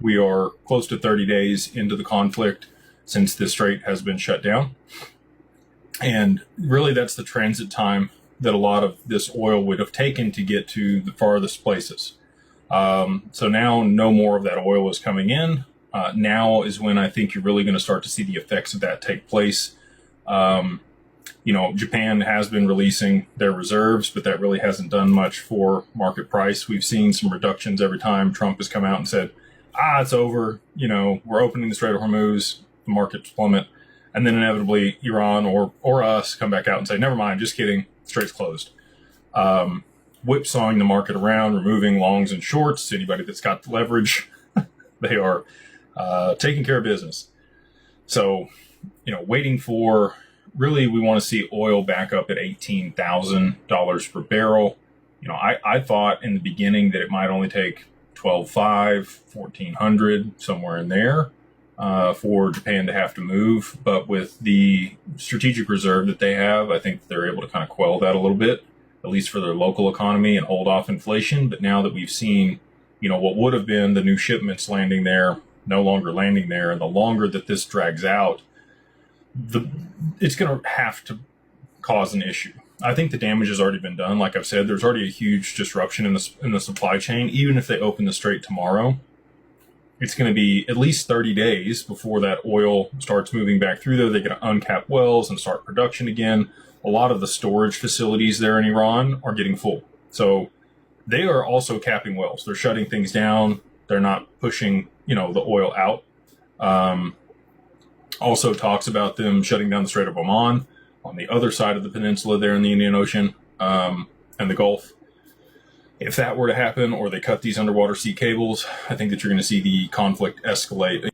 We are close to 30 days into the conflict since the strait has been shut down. And really, that's the transit time that a lot of this oil would have taken to get to the farthest places. So now no more of that oil is coming in. Now is when I think you're really going to start to see the effects of that take place. Japan has been releasing their reserves, but that really hasn't done much for market price. We've seen some reductions every time Trump has come out and said, it's over. We're opening the Strait of Hormuz, the markets plummet. And then inevitably Iran or us come back out and say, never mind, just kidding, strait's closed. Whipsawing the market around, removing longs and shorts. Anybody that's got the leverage, they are taking care of business. So, waiting for, really, we want to see oil back up at $18,000 per barrel. I thought in the beginning that it might only take 12.5, 1,400, somewhere in there, for Japan to have to move. But with the strategic reserve that they have, I think they're able to kind of quell that a little bit, at least for their local economy, and hold off inflation. But now that we've seen, what would have been the new shipments landing there, no longer landing there, and the longer that this drags out, it's going to have to cause an issue. I think the damage has already been done. Like I've said, there's already a huge disruption in the supply chain. Even if they open the strait tomorrow, it's going to be at least 30 days before that oil starts moving back through there. They're going to uncap wells and start production again. A lot of the storage facilities there in Iran are getting full. So they are also capping wells. They're shutting things down. They're not pushing, the oil out. Also talks about them shutting down the Strait of Oman on the other side of the peninsula there in the Indian Ocean, and the Gulf. If that were to happen, or they cut these underwater sea cables, I think that you're going to see the conflict escalate